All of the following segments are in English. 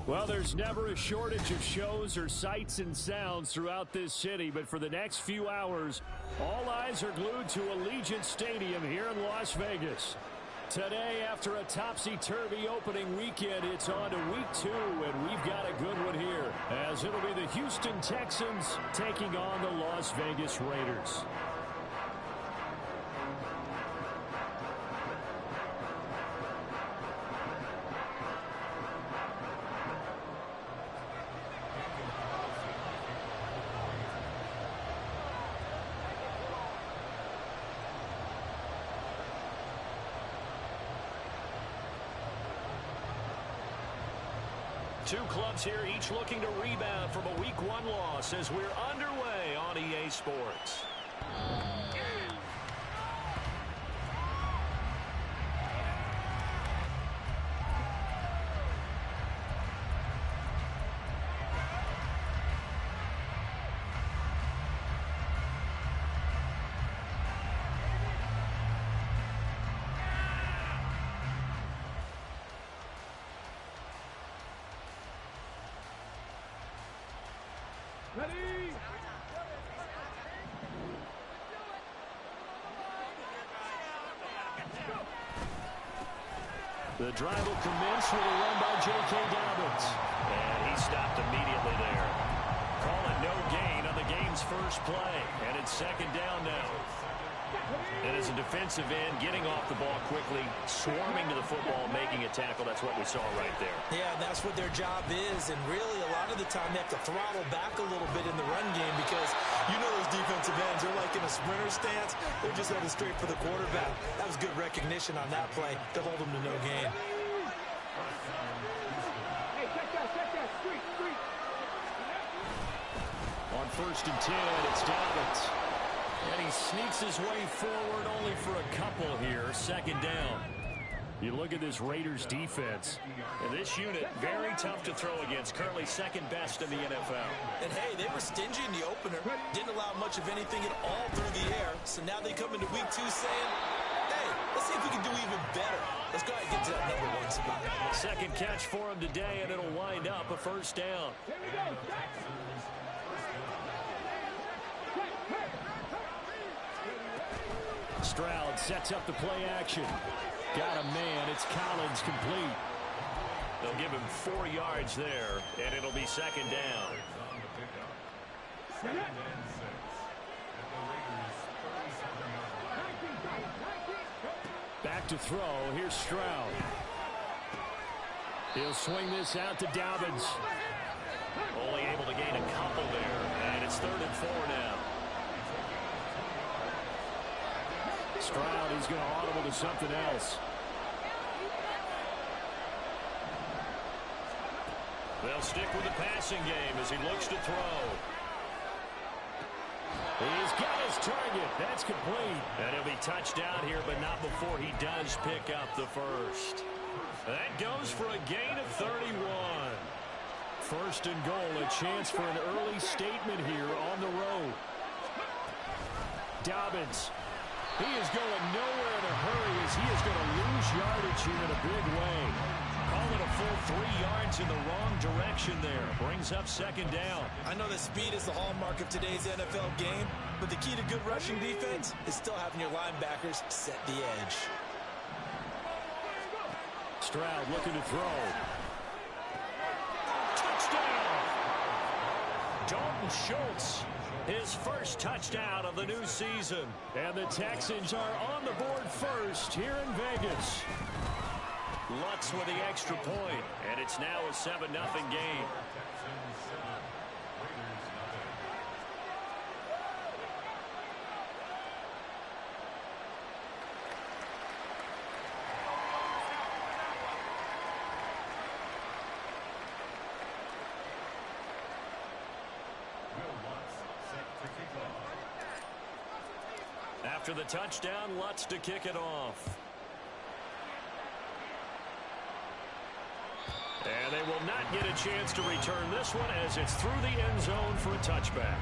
Well, there's never a shortage of shows or sights and sounds throughout this city, but for the next few hours, all eyes are glued to Allegiant Stadium here in Las Vegas. Today, after a topsy-turvy opening weekend, it's on to week 2, and we've got a good one here, as it'll be the Houston Texans taking on the Las Vegas Raiders. Two clubs here, each looking to rebound from a Week 1 loss as we're underway on EA Sports. Ready? The drive will commence with a run by J.K. Dobbins. And he stopped immediately there. Call it no gain on the game's first play. And it's second down now. And as a defensive end, getting off the ball quickly, swarming to the football, making a tackle, that's what we saw right there. Yeah, that's what their job is, and really a lot of the time they have to throttle back a little bit in the run game because you know those defensive ends, they're like in a sprinter stance. They're just headed straight for the quarterback. That was good recognition on that play to hold them to no gain. Hey, check that, street. On 1st and 10, it's Dobbins. And he sneaks his way forward only for a couple here. Second down. You look at this Raiders defense. And this unit, very tough to throw against. Currently second best in the NFL. And hey, they were stingy in the opener. Didn't allow much of anything at all through the air. So now they come into week 2 saying, hey, let's see if we can do even better. Let's go ahead and get to that number 1 spot. Second catch for him today, and it'll wind up a first down. Here we go. Stroud sets up the play action. Got a man. It's Collins complete. They'll give him 4 yards there, and it'll be second down. Back to throw. Here's Stroud. He'll swing this out to Dobbins. Only able to gain a couple there, and it's 3rd and 4 now. Stroud is going to audible to something else. They'll stick with the passing game as he looks to throw. He's got his target. That's complete. And he'll be touched down here, but not before he does pick up the first. That goes for a gain of 31. 1st and goal, a chance for an early statement here on the road. Dobbins. He is going nowhere in a hurry as he is going to lose yardage here in a big way. Call it a full 3 yards in the wrong direction there. Brings up second down. I know that speed is the hallmark of today's NFL game, but the key to good rushing defense is still having your linebackers set the edge. Stroud looking to throw. Touchdown! Dalton Schultz. His first touchdown of the new season. And the Texans are on the board first here in Vegas. Lutz with the extra point, and it's now a 7-0 game. After the touchdown, Lutz to kick it off. And they will not get a chance to return this one as it's through the end zone for a touchback.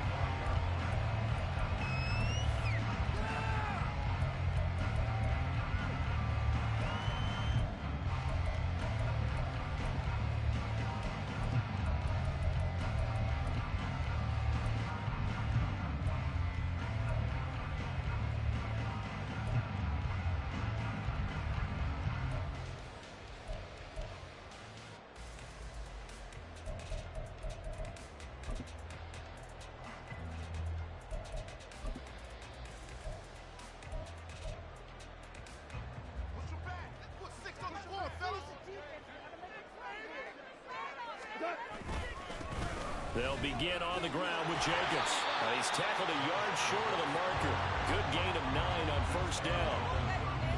They'll begin on the ground with Jacobs. He's tackled a yard short of the marker. Good gain of 9 on first down.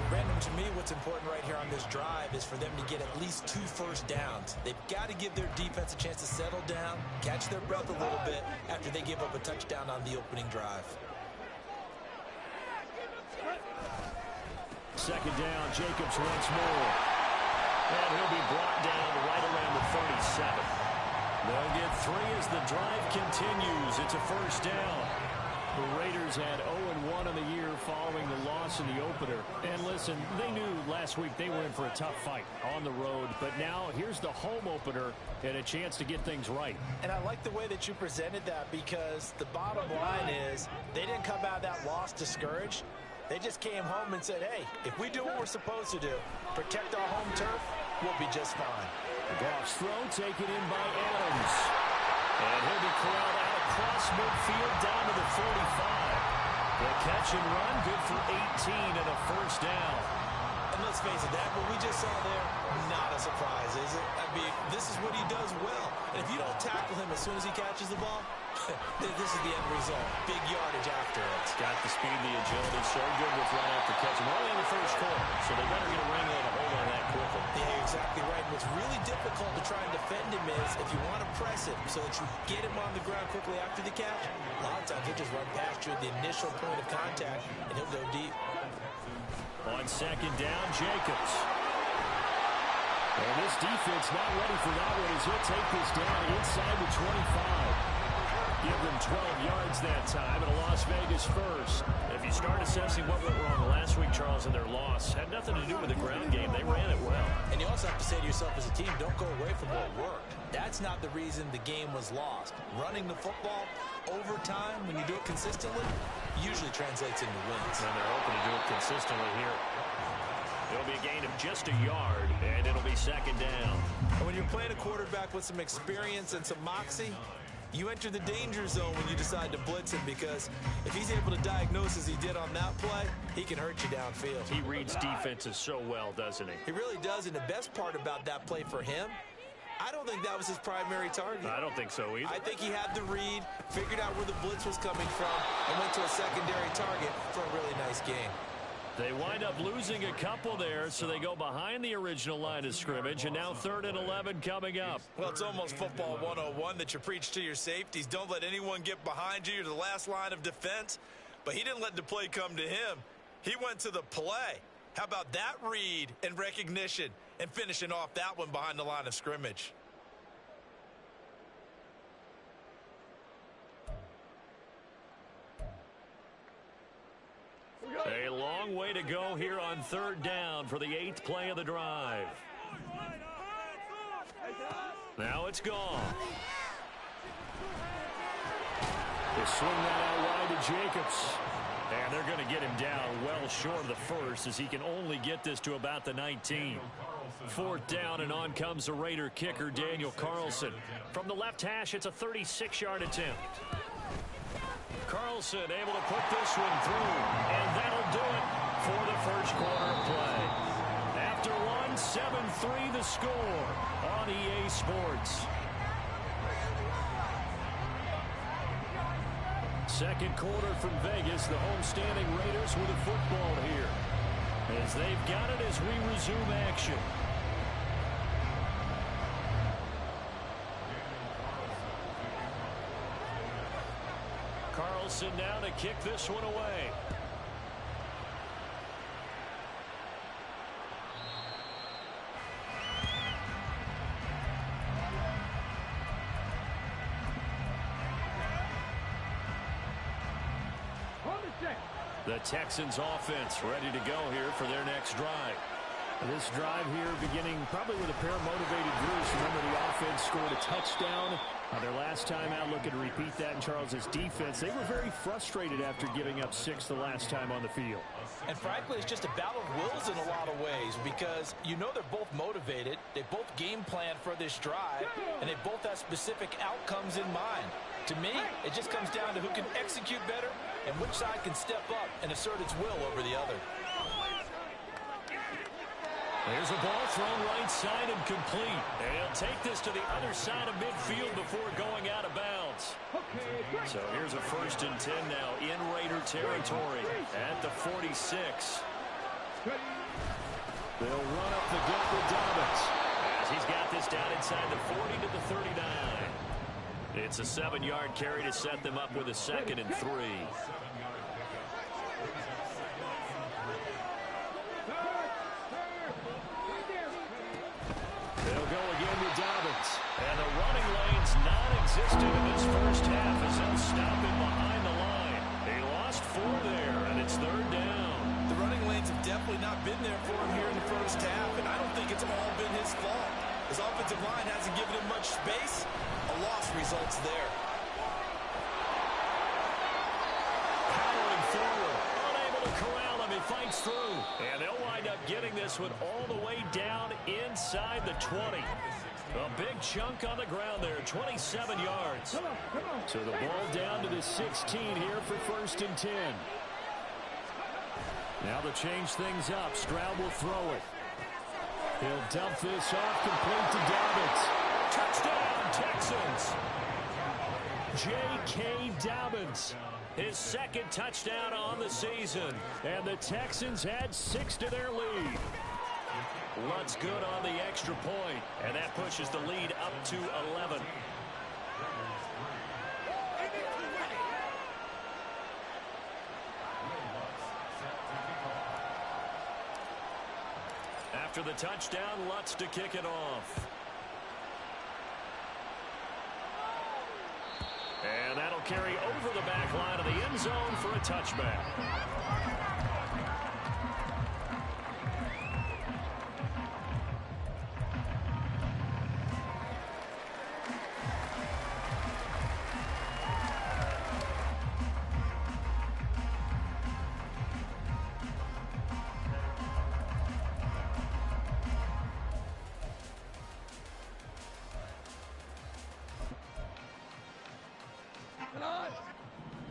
Brandon, to me, what's important right here on this drive is for them to get at least 2 first downs. They've got to give their defense a chance to settle down, catch their breath a little bit after they give up a touchdown on the opening drive. Second down, Jacobs once more. And he'll be brought down right around the 37. They'll get 3 as the drive continues. It's a first down. The Raiders had 0-1 on the year following the loss in the opener. And listen, they knew last week they were in for a tough fight on the road. But now here's the home opener and a chance to get things right. And I like the way that you presented that, because the bottom line is they didn't come out of that loss discouraged. They just came home and said, hey, if we do what we're supposed to do, protect our home turf, we'll be just fine. Goff's throw taken in by Adams. And he'll be corralled out across midfield down to the 45. The catch and run, good for 18 and a first down. And let's face it, that what we just saw there, not a surprise, is it? I mean, this is what he does well. And if you don't tackle him as soon as he catches the ball, this is the end result. Big yardage after it. Got the speed, the agility, so good with run after catch. We're only in the first quarter, so they better get a wrangle and a hold on that quickly. Yeah, you're exactly right. And what's really difficult to try and defend him is if you want to press him so that you get him on the ground quickly after the catch, a lot of times he'll just run past you at the initial point of contact, and he'll go deep. On second down, Jacobs. And this defense not ready for that one as he'll take this down inside the 25. Give them 12 yards that time, and a Las Vegas first. If you start assessing what went wrong last week, Charles, in their loss, had nothing to do with the ground game. They ran it well. And you also have to say to yourself as a team, don't go away from what worked. That's not the reason the game was lost. Running the football over time, when you do it consistently, usually translates into wins. And they're hoping to do it consistently here. It'll be a gain of just a yard, and it'll be second down. And when you're playing a quarterback with some experience and some moxie, you enter the danger zone when you decide to blitz him, because if he's able to diagnose as he did on that play, he can hurt you downfield. He reads defenses so well, doesn't he? He really does, and the best part about that play for him, I don't think that was his primary target. I don't think so either. I think he had the read, figured out where the blitz was coming from, and went to a secondary target for a really nice game. They wind up losing a couple there, so they go behind the original line of scrimmage, and now 3rd and 11 coming up. Well, it's almost football 101 that you preach to your safeties. Don't let anyone get behind you. You're the last line of defense. But he didn't let the play come to him. He went to the play. How about that read and recognition and finishing off that one behind the line of scrimmage? A long way to go here on 3rd down for the 8th play of the drive. Now it's gone. They swing that out wide to Jacobs. And they're going to get him down well short of the first, as he can only get this to about the 19. 4th down, and on comes the Raider kicker, Daniel Carlson. From the left hash, it's a 36-yard attempt. Carlson able to put this one through, and that'll do it for the first quarter of play. After one, 7-3 the score on EA Sports. Second quarter from Vegas, the homestanding Raiders with a football here, as they've got it as we resume action. Carlson now to kick this one away. The Texans offense ready to go here for their next drive. This drive here beginning probably with a pair of motivated Bruce. Remember, the offense scored a touchdown their last time out. Looking to repeat that in Charles's defense. They were very frustrated after giving up 6 the last time on the field. And frankly, it's just a battle of wills in a lot of ways, because you know they're both motivated. They both game plan for this drive, and they both have specific outcomes in mind. To me, it just comes down to who can execute better and which side can step up and assert its will over the other. There's a ball thrown right side and complete. And he'll take this to the other side of midfield before going out of bounds. So here's a 1st and 10 now in Raider territory at the 46. They'll run up the gut with Dobbins. As he's got this down inside the 40 to the 39. It's a 7-yard carry to set them up with a 2nd and 3. They'll go again with Dobbins. And the running lane's non-existent in this first half as they'll stop him behind the line. He lost 4 there, and it's 3rd down. The running lanes have definitely not been there for him here in the first half, and I don't think it's all been his fault. His offensive line hasn't given him much space. A loss results there. Powering forward, unable to corral him. He fights through, and they'll wind up getting this one all the way down inside the 20. A big chunk on the ground there, 27 yards. So the ball down to the 16 here for 1st and 10. Now to change things up, Stroud will throw it. He'll dump this off, complete to Dobbins. Touchdown, Texans. J.K. Dobbins. His 2nd touchdown on the season. And the Texans add 6 to their lead. Lutt's good on the extra point, and that pushes the lead up to 11. After the touchdown, Lutz to kick it off. And that'll carry over the back line of the end zone for a touchback.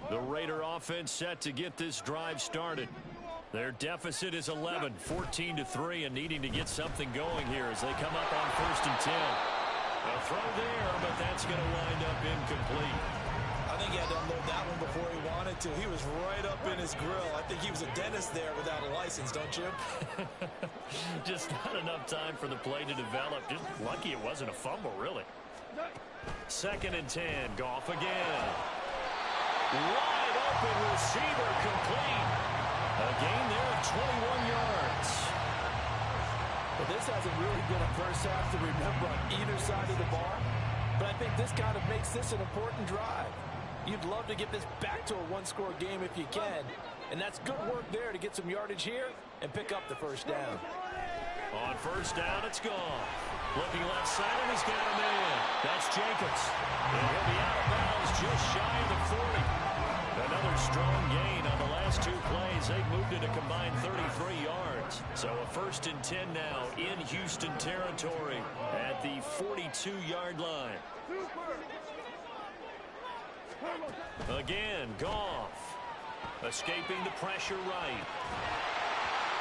The Raider offense set to get this drive started. Their deficit is 11, 14-3, and needing to get something going here as they come up on 1st and 10. A throw there, but that's going to wind up incomplete. I think he had to unload that one before he wanted to. He was right up in his grill. I think he was a dentist there without a license, don't you? Just not enough time for the play to develop. Just lucky it wasn't a fumble, really. 2nd and 10, Goff again. Wide open receiver complete. A gain there of 21 yards. Well, this hasn't really been a first half to remember on either side of the ball, but I think this kind of makes this an important drive. You'd love to get this back to a one-score game if you can, and that's good work there to get some yardage here and pick up the 1st down. On 1st down, it's gone. Looking left side, and he's got a man. That's Jacobs. And he'll be out of bounds just shy of the 40. Another strong gain on the last 2 plays. They've moved it a combined 33 yards. So a 1st and 10 now in Houston territory at the 42-yard line. Again, Goff. Escaping the pressure right.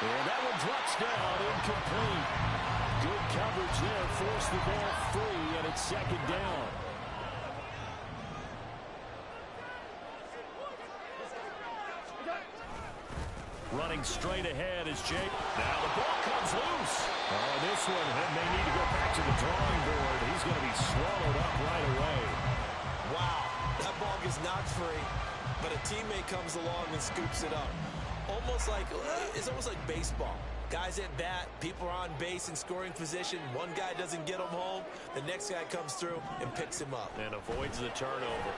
And that one drops down, incomplete. Good coverage there, forced the ball free, and it's 2nd down. Running straight ahead is Jake. Now the ball comes loose. Oh, this one may need to go back to the drawing board. He's going to be swallowed up right away. Wow, that ball gets knocked free, but a teammate comes along and scoops it up. It's almost like baseball. Guys at bat, people are on base in scoring position. One guy doesn't get him home. The next guy comes through and picks him up. And avoids the turnover.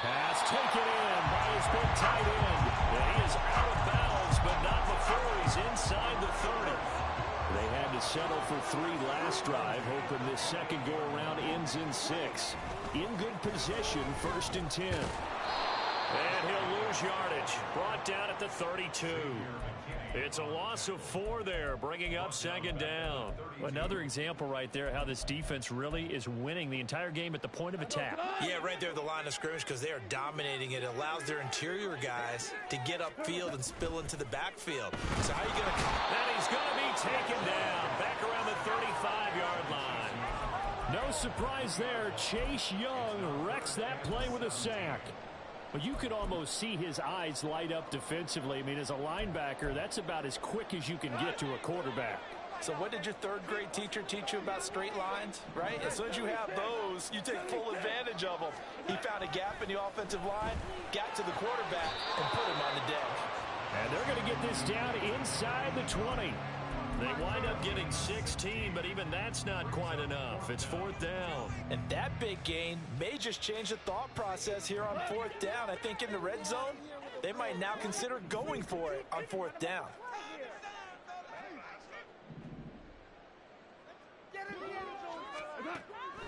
Pass taken in by his big tight end. And he is out of bounds, but not before he's inside the 30. They had to settle for 3 last drive, hoping this second go-around ends in 6. In good position, 1st and 10. And he'll lose yardage. Brought down at the 32. It's a loss of 4 there, bringing up second down. Another example right there how this defense really is winning the entire game at the point of attack. Yeah, right there at the line of scrimmage because they are dominating it. It allows their interior guys to get upfield and spill into the backfield. So how are you going to... And he's going to be taken down back around the 35-yard line. No surprise there. Chase Young wrecks that play with a sack. But you could almost see his eyes light up defensively. I mean, as a linebacker, that's about as quick as you can get to a quarterback. So what did your third-grade teacher teach you about straight lines, right? As soon as you have those, you take full advantage of them. He found a gap in the offensive line, got to the quarterback, and put him on the deck. And they're going to get this down inside the 20. They wind up getting 16, but even that's not quite enough. It's 4th down. And that big gain may just change the thought process here on 4th down. I think in the red zone, they might now consider going for it on 4th down.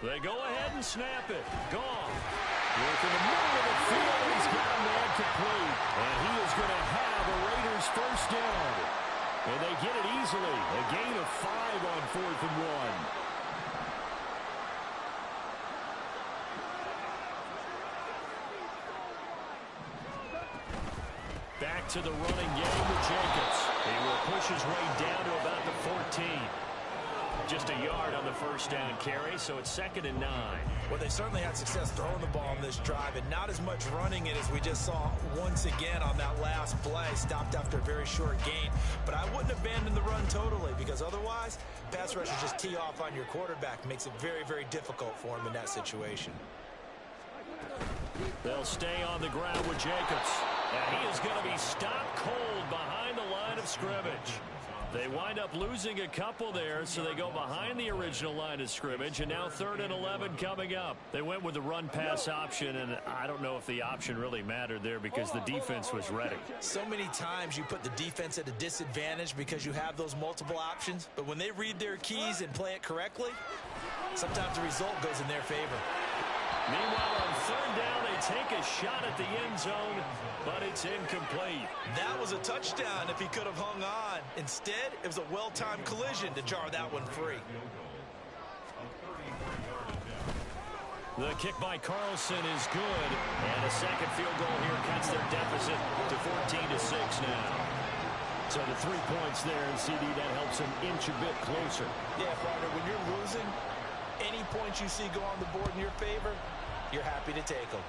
They go ahead and snap it. Gone. Work in the middle of the field. He's got a man complete. And he is going to have a Raiders first down. And they get it easily. A gain of 5 on 4th and 1. Back to the running game with Jacobs. He will push his way down to about the 14. Just a yard on the first down carry, so it's 2nd and 9. Well, they certainly had success throwing the ball on this drive, and not as much running it as we just saw once again on that last play. Stopped after a very short gain. But I wouldn't abandon the run totally, because otherwise, pass rushers just tee off on your quarterback. Makes it very, very difficult for him in that situation. They'll stay on the ground with Jacobs. And he is going to be stopped cold behind the line of scrimmage. They wind up losing a couple there, so they go behind the original line of scrimmage, and now 3rd and 11 coming up. They went with the run-pass option, and I don't know if the option really mattered there because the defense was ready. So many times you put the defense at a disadvantage because you have those multiple options, but when they read their keys and play it correctly, sometimes the result goes in their favor. Meanwhile, on 3rd down, they take a shot at the end zone, but it's incomplete. That was a touchdown if he could have hung on. Instead, it was a well-timed collision to jar that one free. The kick by Carlson is good, and a second field goal here cuts their deficit to 14-6 now. So the 3 points there, and CD, that helps them inch a bit closer. Yeah, partner, when you're losing, any points you see go on the board in your favor, you're happy to take them.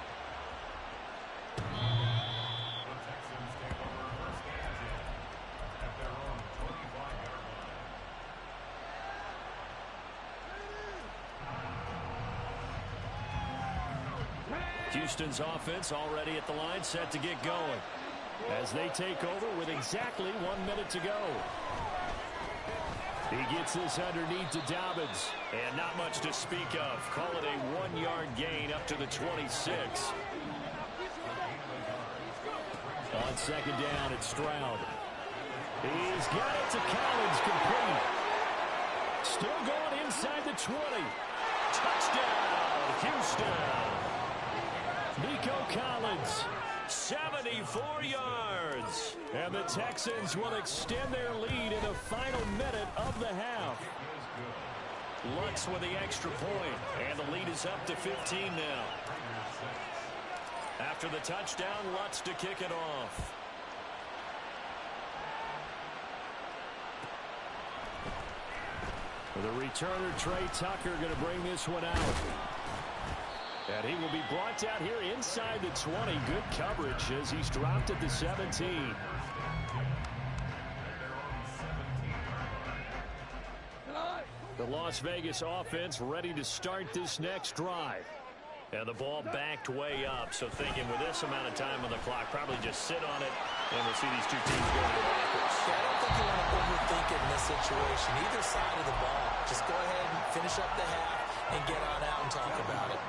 Houston's offense already at the line, set to get going. As they take over with exactly 1 minute to go. He gets this underneath to Dobbins. And not much to speak of. Call it a 1-yard gain up to the 26. On 2nd down, it's Stroud. He's got it to Collins, complete. Still going inside the 20. Touchdown, Houston. Nico Collins, 74 yards. And the Texans will extend their lead in the final minute of the half. Lutz with the extra point, and the lead is up to 15 now. After the touchdown, Lutz to kick it off. The returner, Trey Tucker, going to bring this one out. And he will be brought down here inside the 20. Good coverage as he's dropped at the 17. The Las Vegas offense ready to start this next drive. And the ball backed way up, so thinking with this amount of time on the clock, probably just sit on it, and we'll see these two teams go to the lockers. Yeah, I don't think you want to overthink it in this situation. Either side of the ball. Just go ahead and finish up the half and get on out and talk about it.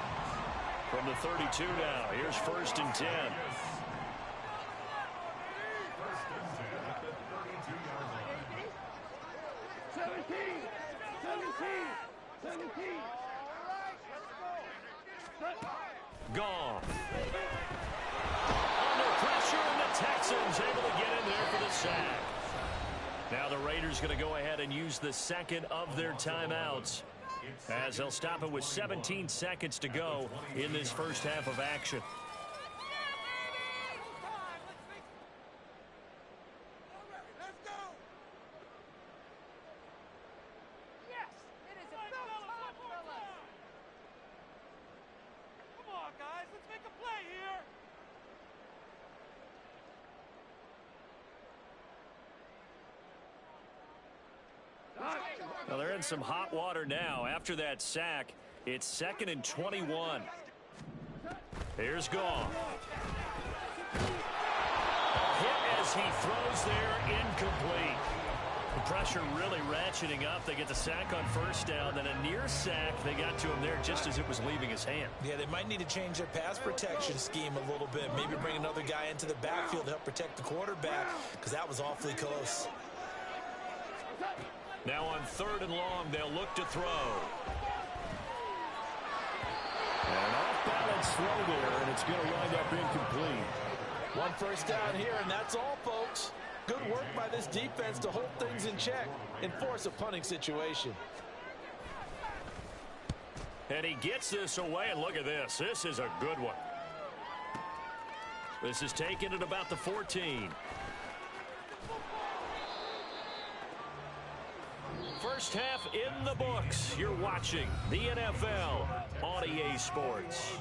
From the 32 now, here's 1st and 10. Gone. Raiders going to go ahead and use the second of their timeouts, as they'll stop it with 17 seconds to go in this first half of action. Well, they're in some hot water now. After that sack, it's 2nd and 21. Here's Goff. Hit as he throws there, incomplete. The pressure really ratcheting up. They get the sack on first down, then a near sack. They got to him there just as it was leaving his hand. Yeah, they might need to change their pass protection scheme a little bit. Maybe bring another guy into the backfield to help protect the quarterback, because that was awfully close. Now on 3rd and long, they'll look to throw. An off-balance throw there, and it's going to wind up incomplete. One first down here, and that's all, folks. Good work by this defense to hold things in check and force a punting situation. And he gets this away, and look at this. This is a good one. This is taken at about the 14. First half in the books. You're watching the NFL on EA Sports.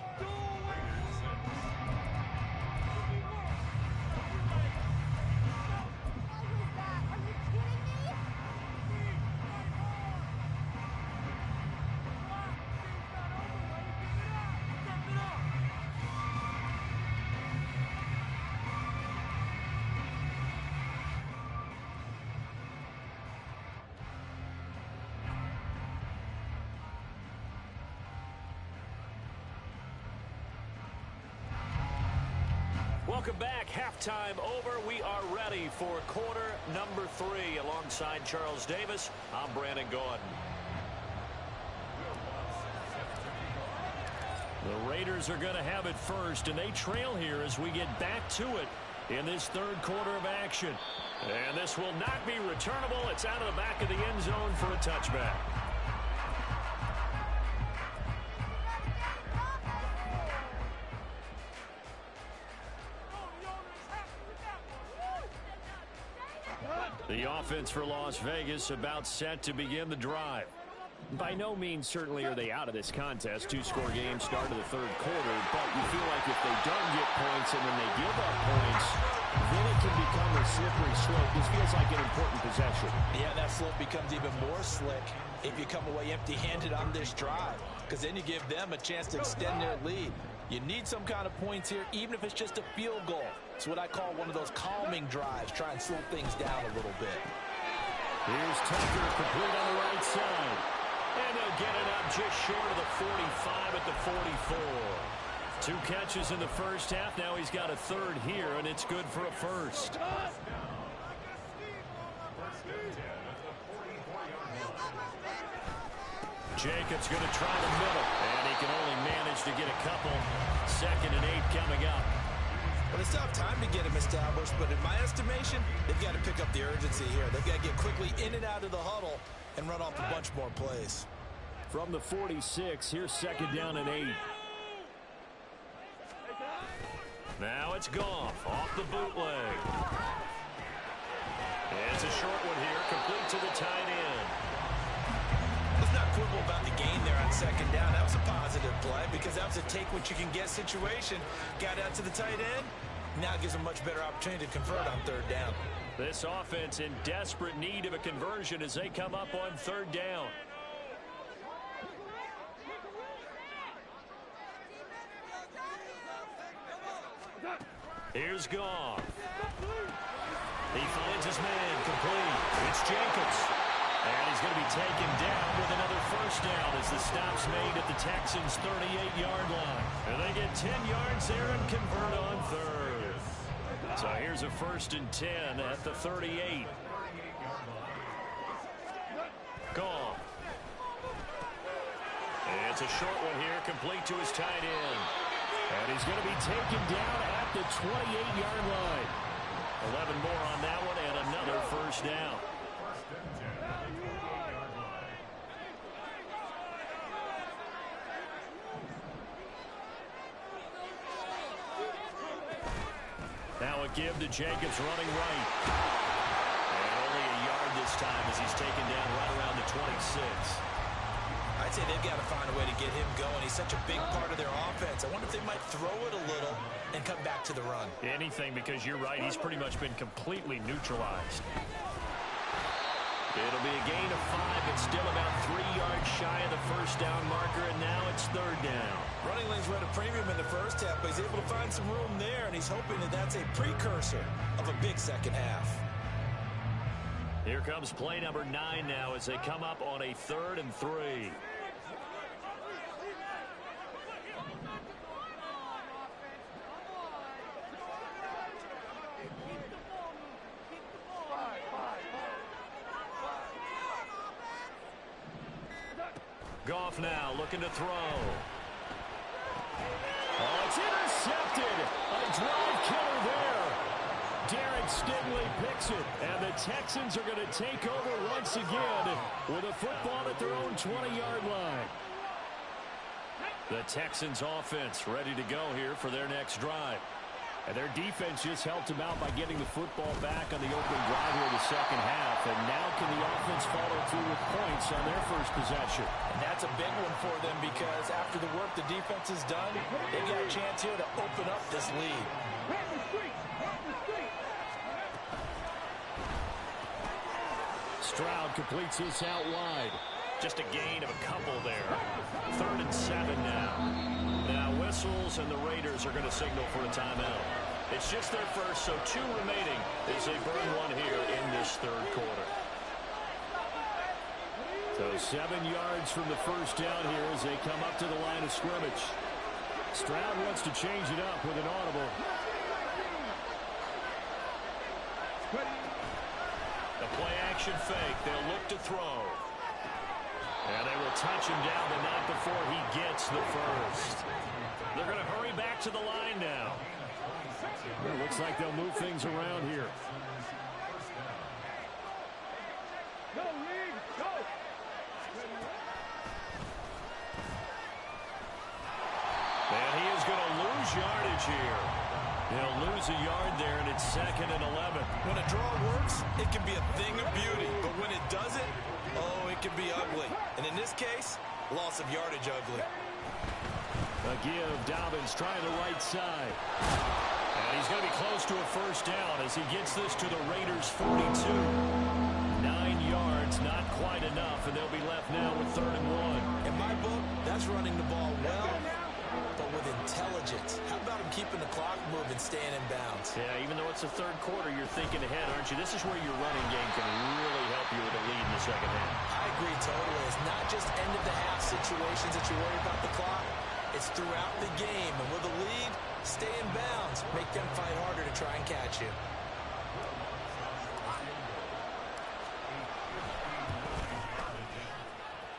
Welcome back. Halftime over. We are ready for quarter number 3. Alongside Charles Davis, I'm Brandon Gaudin. The Raiders are going to have it first, and they trail here as we get back to it in this 3rd quarter of action. And this will not be returnable. It's out of the back of the end zone for a touchback. The offense for Las Vegas about set to begin the drive. By no means certainly are they out of this contest. 2-score game start of the 3rd quarter, but you feel like if they don't get points and then they give up points, then it can become a slippery slope. This feels like an important possession. Yeah, that slope becomes even more slick if you come away empty-handed on this drive, because then you give them a chance to extend their lead. You need some kind of points here, even if it's just a field goal. It's what I call one of those calming drives. Try and slow things down a little bit. Here's Tucker, complete on the right side. And they'll get it up just short of the 45 at the 44. 2 catches in the first half. Now he's got a 3rd here, and it's good for a first. Jacobs going to try the middle, and he can only manage to get a couple. 2nd and 8 coming up. Well, they still have time to get him established, but in my estimation, they've got to pick up the urgency here. They've got to get quickly in and out of the huddle and run off a bunch more plays. From the 46, here's 2nd down and 8. Now it's Goff off the bootleg. It's a short one here, complete to the tight end. Let's not quibble about the gain there on 2nd down. That was a positive play because that was a take-what-you-can-get situation. Got out to the tight end. Now gives them much better opportunity to convert on 3rd down. This offense in desperate need of a conversion as they come up on 3rd down. Here's Goff. He finds his man, complete. It's Jacobs. And he's going to be taken down with another first down as the stop's made at the Texans' 38-yard line. And they get 10 yards there and convert on 3rd. So here's a 1st and 10 at the 38. Goff. It's a short one here, complete to his tight end. And he's going to be taken down at the 28-yard line. 11 more on that one and another first down. Now a give to Jacobs running right. And only a yard this time as he's taken down right around the 26. I'd say they've got to find a way to get him going. He's such a big part of their offense. I wonder if they might throw it a little and come back to the run. Anything, because you're right. He's pretty much been completely neutralized. It'll be a gain of 5, but still about 3 yards shy of the first down marker, and now it's third down. Running lanes were at a premium in the first half, but he's able to find some room there, and he's hoping that that's a precursor of a big second half. Here comes play number 9 now as they come up on a 3rd and 3. Goff now looking to throw. Oh, it's intercepted. A drive killer there. Derek Stingley picks it, and the Texans are going to take over once again with a football at their own 20-yard line. The Texans offense ready to go here for their next drive. And their defense just helped them out by getting the football back on the opening drive here in the second half. And now can the offense follow through with points on their first possession? And that's a big one for them because after the work the defense has done, they've got a chance here to open up this lead. Stroud completes this out wide. Just a gain of a couple there. 3rd and 7 now. Now whistles, and the Raiders are going to signal for a timeout. It's just their first, so 2 remaining as they burn one here in this third quarter. So 7 yards from the first down here as they come up to the line of scrimmage. Stroud wants to change it up with an audible. The play-action fake. They'll look to throw. And they will touch him down, but not before he gets the first. They're going to hurry back to the line now. It looks like they'll move things around here. Go, Reed, go! And he is going to lose yardage here. He'll lose a yard there, and it's 2nd and 11. When a draw works, it can be a thing of beauty. But when it doesn't, oh, it can be ugly. And in this case, loss of yardage ugly. A give, Dobbins trying the right side. And he's going to be close to a first down as he gets this to the Raiders' 42. 9 yards, not quite enough, and they'll be left now with 3rd and 1. In my book, that's running the ball well, but with intelligence. How about him keeping the clock moving, staying in bounds? Yeah, even though it's the third quarter, you're thinking ahead, aren't you? This is where your running game can really help you with a lead in the second half. I agree totally. It's not just end-of-the-half situations that you worry about the clock. It's throughout the game. And with a lead, stay in bounds. Make them fight harder to try and catch you.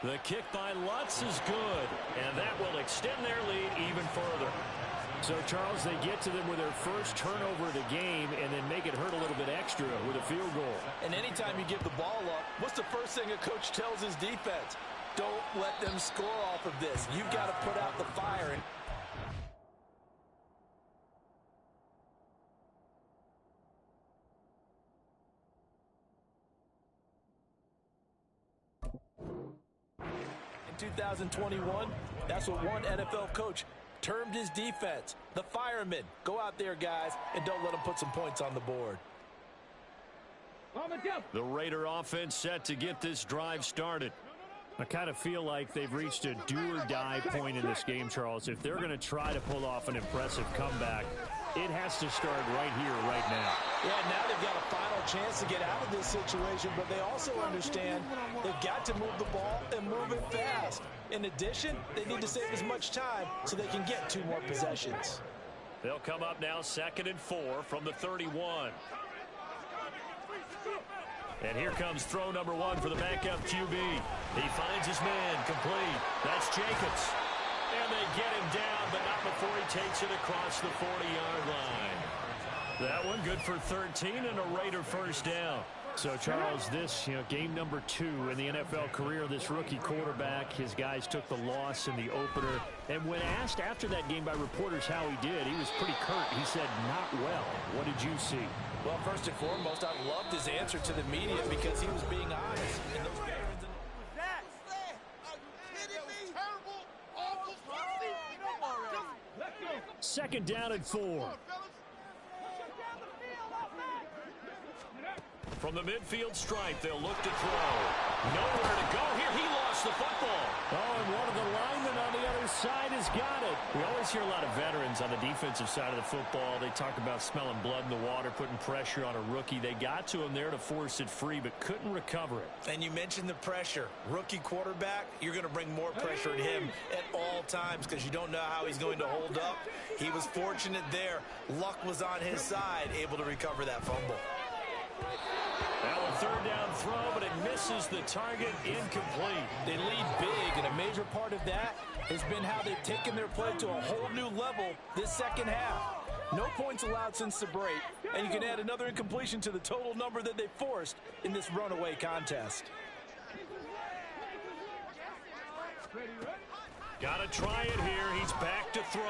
The kick by Lutz is good, and that will extend their lead even further. So, Charles, they get to them with their first turnover of the game and then make it hurt a little bit extra with a field goal. And anytime you give the ball up, what's the first thing a coach tells his defense? Don't let them score off of this. You've got to put out the fire. In 2021, that's what one NFL coach termed his defense. The firemen. Go out there, guys, and don't let them put some points on the board. The Raider offense set to get this drive started. I kind of feel like they've reached a do-or-die point in this game, Charles. If they're going to try to pull off an impressive comeback, it has to start right here, right now. Yeah, now they've got a final chance to get out of this situation, but they also understand they've got to move the ball and move it fast. In addition, they need to save as much time so they can get 2 more possessions. They'll come up now 2nd and 4 from the 31. And here comes throw number 1 for the backup QB. He finds his man complete. That's Jacobs. And they get him down, but not before he takes it across the 40-yard line. That one good for 13 and a Raider first down. So, Charles, this, game number 2 in the NFL career, this rookie quarterback, his guys took the loss in the opener. And when asked after that game by reporters how he did, he was pretty curt. He said, not well. What did you see? Well, first and foremost, I loved his answer to the media because he was being honest. And those veterans... Second down and 4. From the midfield stripe, they'll look to throw. Nowhere to go here. He lost the football. Oh, and one of the linemen on the other side has got it. We always hear a lot of veterans on the defensive side of the football. They talk about smelling blood in the water, putting pressure on a rookie. They got to him there to force it free, but couldn't recover it. And you mentioned the pressure. Rookie quarterback, you're going to bring more pressure at him at all times because you don't know how he's going to hold up. He was fortunate there. Luck was on his side, able to recover that fumble. Now a third down throw, but it misses the target, incomplete. They lead big, and a major part of that has been how they've taken their play to a whole new level this second half. No points allowed since the break, and you can add another incompletion to the total number that they forced in this runaway contest. Got to try it here. He's back to throw.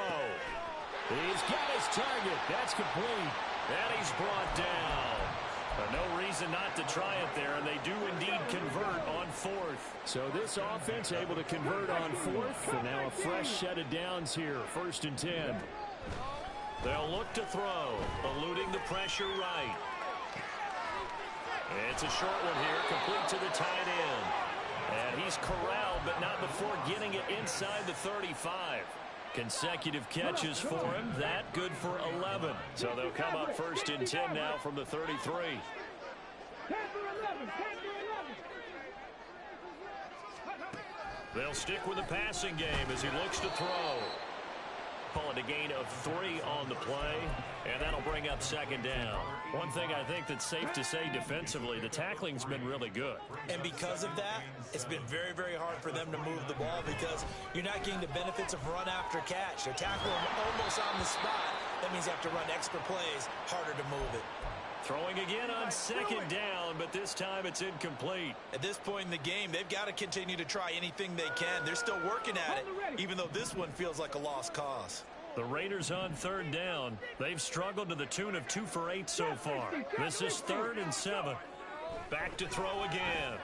He's got his target. That's complete. And he's brought down. But no reason not to try it there, and they do indeed convert on 4th. So this offense able to convert on 4th, and now a fresh set of downs here, 1st and 10. They'll look to throw, eluding the pressure right. It's a short one here, complete to the tight end. And he's corralled, but not before getting it inside the 35. Consecutive catches for him. That good for 11. So they'll come up 1st and 10 now from the 33. They'll stick with the passing game as he looks to throw. Call it a gain of 3 on the play, and that'll bring up 2nd down. One thing I think that's safe to say defensively, the tackling's been really good. And because of that, it's been very, very hard for them to move the ball because you're not getting the benefits of run after catch. They're tackling almost on the spot. That means you have to run extra plays, harder to move it. Throwing again on 2nd down, but this time it's incomplete. At this point in the game, they've got to continue to try anything they can. They're still working at it, even though this one feels like a lost cause. The Raiders on 3rd down. They've struggled to the tune of 2 for 8 so far. This is 3rd and 7. Back to throw again.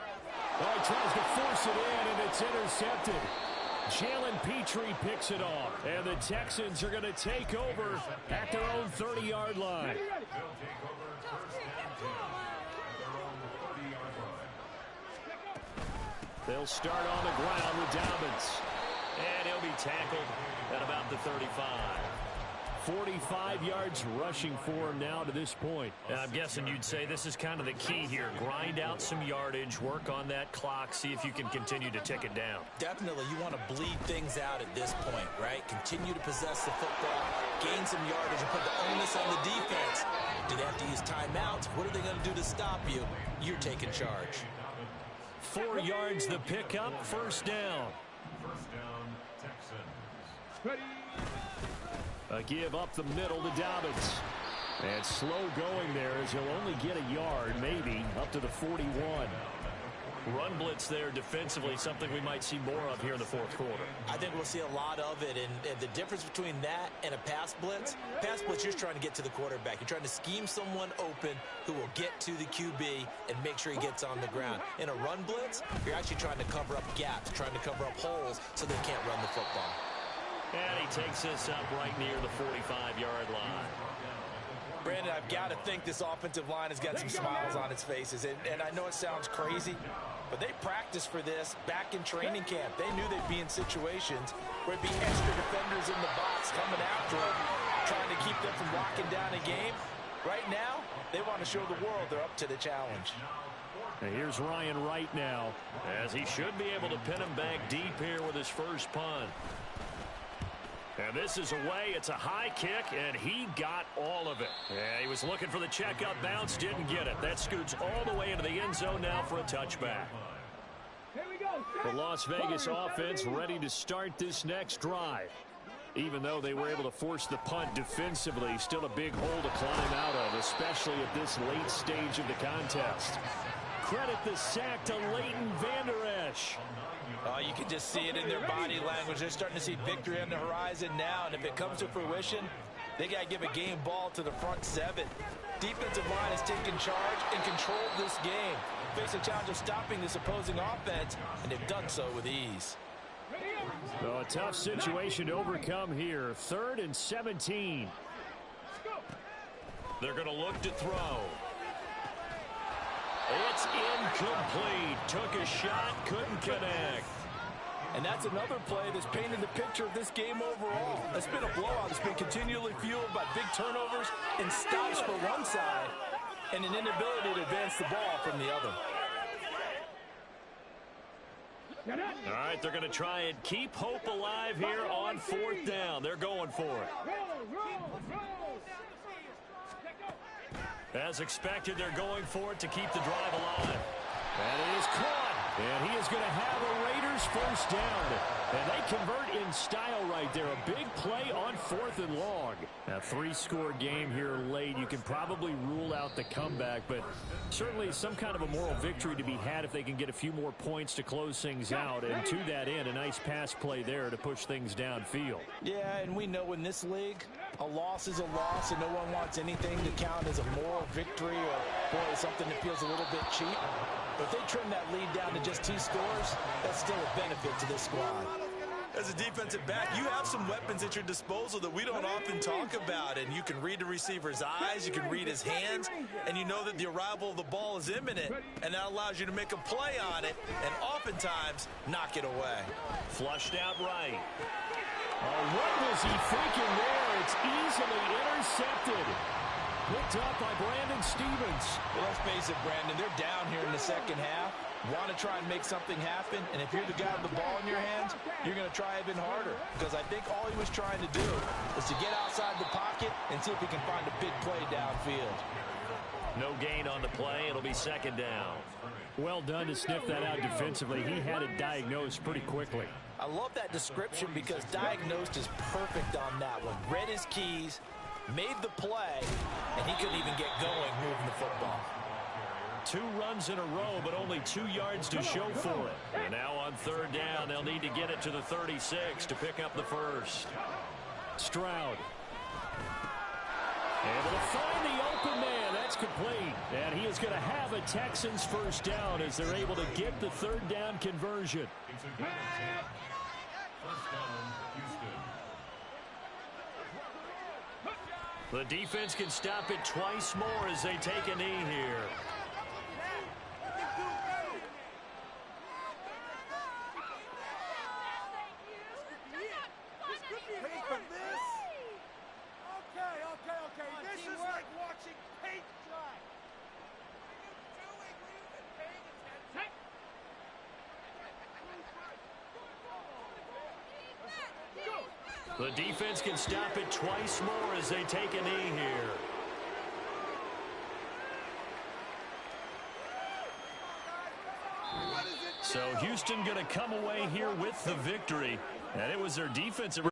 Oh, he tries to force it in, and it's intercepted. Jalen Petrie picks it off, and the Texans are going to take over at their own 30-yard line. They'll start on the ground with Dobbins. And he'll be tackled at about the 35. 45 yards rushing for him now to this point. And I'm guessing you'd say this is kind of the key here. Grind out some yardage, work on that clock, see if you can continue to tick it down. Definitely, you want to bleed things out at this point, right? Continue to possess the football, gain some yardage, and put the onus on the defense. Do they have to use timeouts? What are they going to do to stop you? You're taking charge. 4 yards the pickup, 1st down. A give up the middle to Dobbins. And slow going there as he'll only get a yard, maybe, up to the 41. Run blitz there defensively, something we might see more of here in the 4th quarter. I think we'll see a lot of it, and the difference between that and a pass blitz, you're just trying to get to the quarterback. You're trying to scheme someone open who will get to the QB and make sure he gets on the ground. In a run blitz, you're actually trying to cover up gaps, trying to cover up holes so they can't run the football. And he takes this up right near the 45-yard line. Brandon, I've got to think this offensive line has got some smiles on its faces. And I know it sounds crazy, but they practiced for this back in training camp. They knew they'd be in situations where it'd be extra defenders in the box coming after them, trying to keep them from locking down a game. Right now, they want to show the world they're up to the challenge. And here's Ryan Wright now, as he should be able to pin him back deep here with his first punt. And this is away. It's a high kick, and he got all of it. Yeah, he was looking for the checkup bounce, didn't get it. That scoots all the way into the end zone now for a touchback. The Las Vegas offense ready to start this next drive. Even though they were able to force the punt defensively, still a big hole to climb out of, especially at this late stage of the contest. Credit the sack to Leighton Vander Esch. Oh, you can just see it in their body language. They're starting to see victory on the horizon now, and if it comes to fruition, they got to give a game ball to the front seven. Defensive line has taken charge and controlled this game. Face a challenge of stopping this opposing offense, and they've done so with ease. So a tough situation to overcome here. 3rd and 17. They're going to look to throw. It's incomplete. Took a shot, couldn't connect. And that's another play that's painted the picture of this game overall. It's been a blowout. It's been continually fueled by big turnovers and stops for one side and an inability to advance the ball from the other. All right, they're going to try and keep hope alive here on 4th down. They're going for it. As expected, they're going for it to keep the drive alive. And it is caught. And he is going to have a Raiders first down. And they convert in style right there. A big play on 4th and long. A 3-score game here late. You can probably rule out the comeback, but certainly some kind of a moral victory to be had if they can get a few more points to close things out. And to that end, a nice pass play there to push things downfield. Yeah, and we know in this league, a loss is a loss, and no one wants anything to count as a moral victory or, boy, something that feels a little bit cheap. But if they trim that lead down to just 2 scores, that's still a benefit to this squad. As a defensive back, you have some weapons at your disposal that we don't often talk about. And you can read the receiver's eyes, you can read his hands, and you know that the arrival of the ball is imminent. And that allows you to make a play on it and oftentimes knock it away. Flushed out right. Oh, what was he thinking there? It's easily intercepted. Picked up by Brandon Stevens. Well, let's face it, Brandon, they're down here in the second half. Want to try and make something happen, and if you're the guy with the ball in your hands, you're going to try even harder. Because I think all he was trying to do is to get outside the pocket and see if he can find a big play downfield. No gain on the play. It'll be 2nd down. Well done to sniff that out defensively. He had it diagnosed pretty quickly. I love that description because diagnosed is perfect on that one. Read his keys, made the play, and he couldn't even get going moving the football. 2 runs in a row, but only 2 yards to show for it. And now on 3rd down, they'll need to get it to the 36 to pick up the first. Stroud. Able to find the open man. That's complete. And he is going to have a Texans first down as they're able to get the 3rd down conversion. The defense can stop it twice more as they take a knee here. This is like watching paint dry. The defense can stop it twice more as they take a knee here. So Houston going to come away here with the victory. And it was their defensive